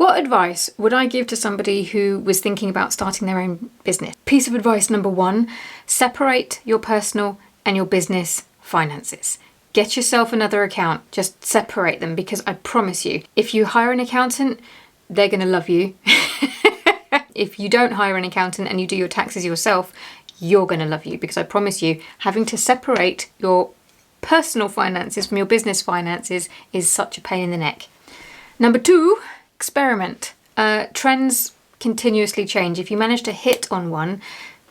What advice would I give to somebody who was thinking about starting their own business? Piece of advice number 1, separate your personal and your business finances. Get yourself another account, just separate them, because I promise you, if you hire an accountant, they're going to love you. If you don't hire an accountant and you do your taxes yourself, you're going to love you, because I promise you, having to separate your personal finances from your business finances is such a pain in the neck. Number 2, experiment. Trends continuously change. If you manage to hit on one,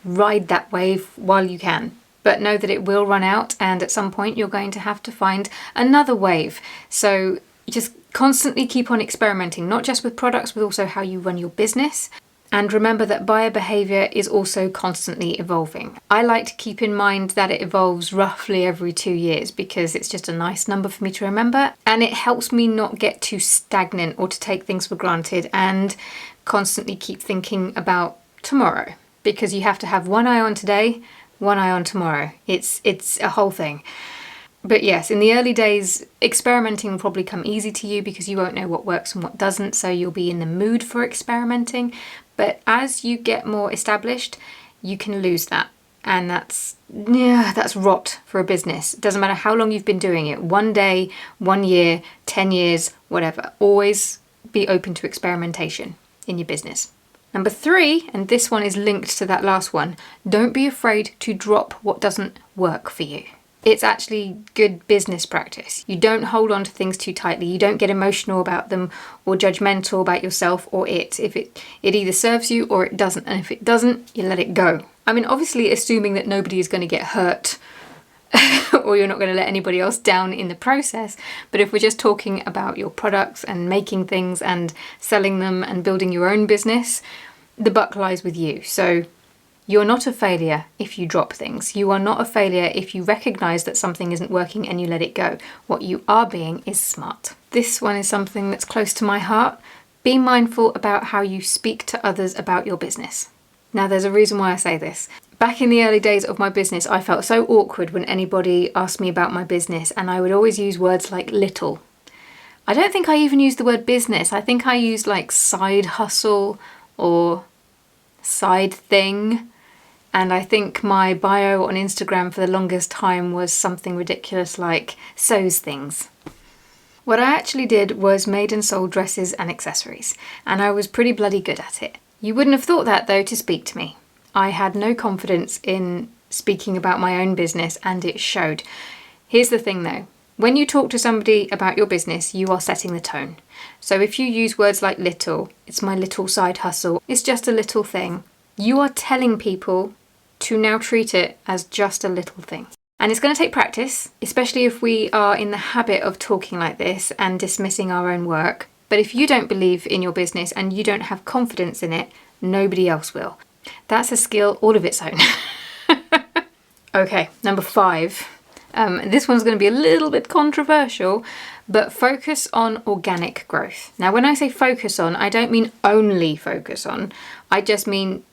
ride that wave while you can. But know that it will run out, and at some point you're going to have to find another wave. So just constantly keep on experimenting, not just with products, but also how you run your business. And remember that buyer behavior is also constantly evolving. I like to keep in mind that it evolves roughly every 2 years, because it's just a nice number for me to remember. And it helps me not get too stagnant or to take things for granted and constantly keep thinking about tomorrow, because you have to have one eye on today, one eye on tomorrow. It's a whole thing. But yes, in the early days, experimenting will probably come easy to you because you won't know what works and what doesn't, so you'll be in the mood for experimenting. But as you get more established, you can lose that. And that's rot for a business. It doesn't matter how long you've been doing it. 1 day, 1 year, 10 years, whatever. Always be open to experimentation in your business. Number 3, and this one is linked to that last one, don't be afraid to drop what doesn't work for you. It's actually good business practice. You don't hold on to things too tightly. You don't get emotional about them or judgmental about yourself or it. If it either serves you or it doesn't. And if it doesn't, you let it go. I mean, obviously assuming that nobody is going to get hurt or you're not going to let anybody else down in the process. But if we're just talking about your products and making things and selling them and building your own business, the buck lies with you. So you're not a failure if you drop things. You are not a failure if you recognise that something isn't working and you let it go. What you are being is smart. This one is something that's close to my heart. Be mindful about how you speak to others about your business. Now, there's a reason why I say this. Back in the early days of my business, I felt so awkward when anybody asked me about my business, and I would always use words like little. I don't think I even used the word business. I think I used like side hustle or side thing. And I think my bio on Instagram for the longest time was something ridiculous like sews things. What I actually did was made and sold dresses and accessories, and I was pretty bloody good at it. You wouldn't have thought that though to speak to me. I had no confidence in speaking about my own business, and it showed. Here's the thing though. When you talk to somebody about your business, you are setting the tone. So if you use words like little, it's my little side hustle, it's just a little thing, you are telling people to now treat it as just a little thing. And it's going to take practice, especially if we are in the habit of talking like this and dismissing our own work. But if you don't believe in your business and you don't have confidence in it, nobody else will. That's a skill all of its own. Okay, number 5. This one's going to be a little bit controversial, but focus on organic growth. Now, when I say focus on, I don't mean only focus on. I just mean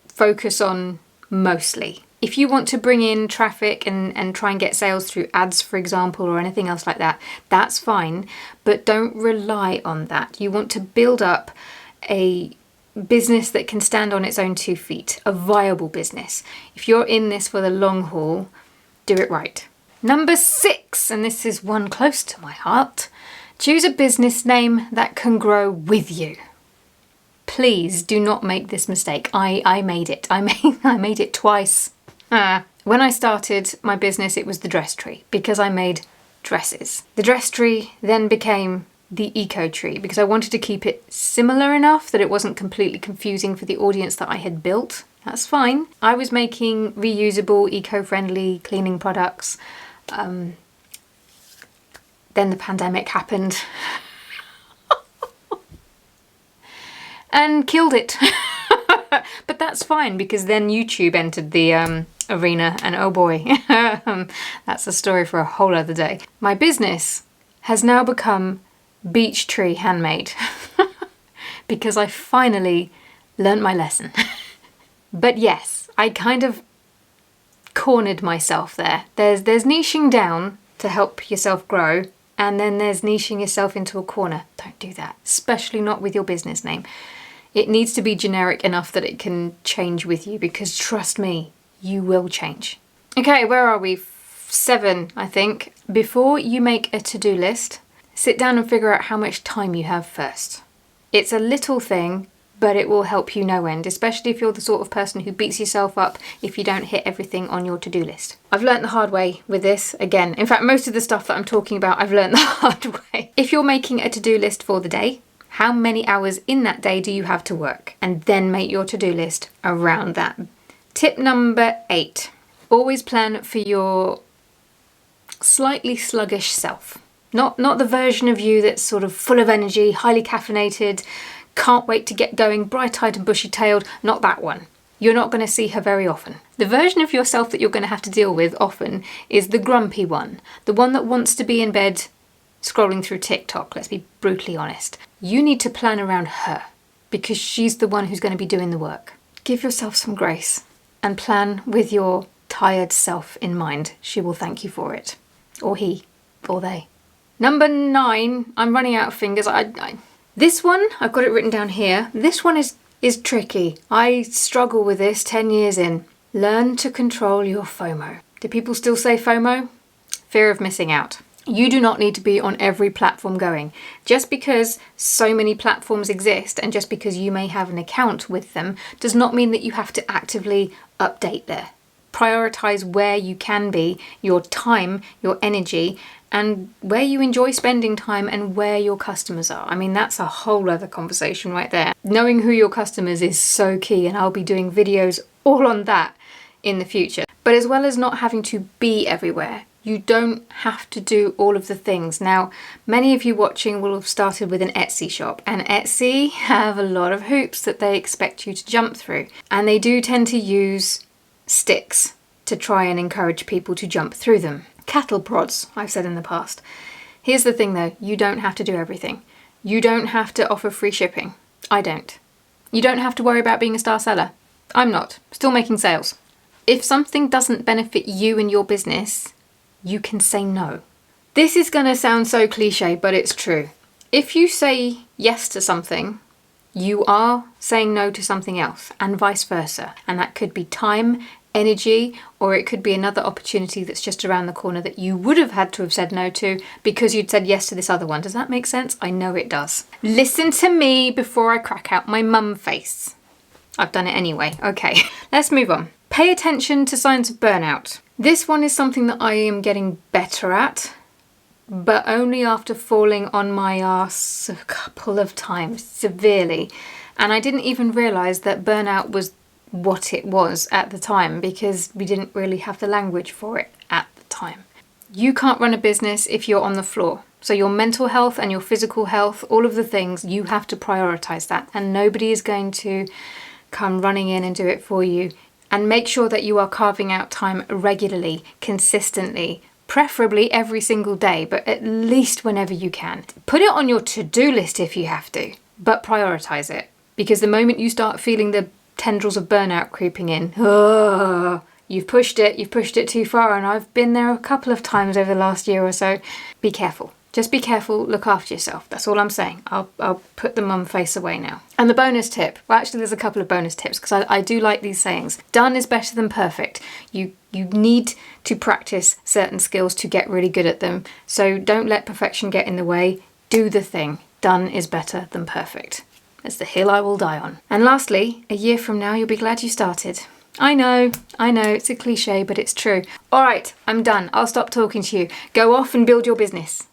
focus on mostly. If you want to bring in traffic and try and get sales through ads, for example, or anything else like that, that's fine, but don't rely on that. You want to build up a business that can stand on its own 2 feet, a viable business. If you're in this for the long haul, do it right. Number 6, and this is one close to my heart, choose a business name that can grow with you. Please do not make this mistake. I made it. I made it twice. When I started my business, it was the Dress Tree because I made dresses. The Dress Tree then became the Eco Tree because I wanted to keep it similar enough that it wasn't completely confusing for the audience that I had built. That's fine. I was making reusable, eco-friendly cleaning products. Then the pandemic happened and killed it. But that's fine because then YouTube entered the arena and oh boy, that's a story for a whole other day. My business has now become Beach Tree Handmade because I finally learnt my lesson. But yes, I kind of cornered myself there. There's niching down to help yourself grow, And then there's niching yourself into a corner. Don't do that, especially not with your business name. It needs to be generic enough that it can change with you, because trust me, you will change. Okay, where are we? 7, I think. Before you make a to-do list, sit down and figure out how much time you have first. It's a little thing, but it will help you no end, especially if you're the sort of person who beats yourself up if you don't hit everything on your to-do list. I've learnt the hard way with this again. In fact, most of the stuff that I'm talking about, I've learnt the hard way. If you're making a to-do list for the day, how many hours in that day do you have to work? And then make your to-do list around that. Tip number 8. Always plan for your slightly sluggish self. Not the version of you that's sort of full of energy, highly caffeinated, can't wait to get going, bright-eyed and bushy-tailed. Not that one. You're not going to see her very often. The version of yourself that you're going to have to deal with often is the grumpy one. The one that wants to be in bed scrolling through TikTok, let's be brutally honest. You need to plan around her, because she's the one who's going to be doing the work. Give yourself some grace and plan with your tired self in mind. She will thank you for it. Or he. Or they. Number 9. I'm running out of fingers. This one, I've got it written down here. This one is tricky. I struggle with this 10 years in. Learn to control your FOMO. Do people still say FOMO? Fear of missing out. You do not need to be on every platform going. Just because so many platforms exist and just because you may have an account with them does not mean that you have to actively update there. Prioritize where you can be, your time, your energy, and where you enjoy spending time and where your customers are. I mean, that's a whole other conversation right there. Knowing who your customers is so key, and I'll be doing videos all on that in the future. But as well as not having to be everywhere, you don't have to do all of the things. Now, many of you watching will have started with an Etsy shop, and Etsy have a lot of hoops that they expect you to jump through. And they do tend to use sticks to try and encourage people to jump through them. Cattle prods, I've said in the past. Here's the thing though, you don't have to do everything. You don't have to offer free shipping. I don't. You don't have to worry about being a star seller. I'm not. Still making sales. If something doesn't benefit you and your business, you can say no. This is going to sound so cliche, but it's true. If you say yes to something, you are saying no to something else, and vice versa. And that could be time, energy, or it could be another opportunity that's just around the corner that you would have had to have said no to because you'd said yes to this other one. Does that make sense? I know it does. Listen to me before I crack out my mum face. I've done it anyway. Okay, let's move on. Pay attention to signs of burnout. This one is something that I am getting better at, but only after falling on my ass a couple of times, severely. And I didn't even realise that burnout was what it was at the time, because we didn't really have the language for it at the time. You can't run a business if you're on the floor. So your mental health and your physical health, all of the things, you have to prioritise that. And nobody is going to come running in and do it for you. And make sure that you are carving out time regularly, consistently, preferably every single day, but at least whenever you can. Put it on your to-do list if you have to, but prioritise it. Because the moment you start feeling the tendrils of burnout creeping in, you've pushed it too far, and I've been there a couple of times over the last year or so. Be careful. Just be careful, look after yourself. That's all I'm saying. I'll put the mum face away now. And the bonus tip, well actually there's a couple of bonus tips because I do like these sayings. Done is better than perfect. You need to practice certain skills to get really good at them. So don't let perfection get in the way. Do the thing. Done is better than perfect. It's the hill I will die on. And lastly, a year from now you'll be glad you started. I know, it's a cliche, but it's true. All right, I'm done. I'll stop talking to you. Go off and build your business.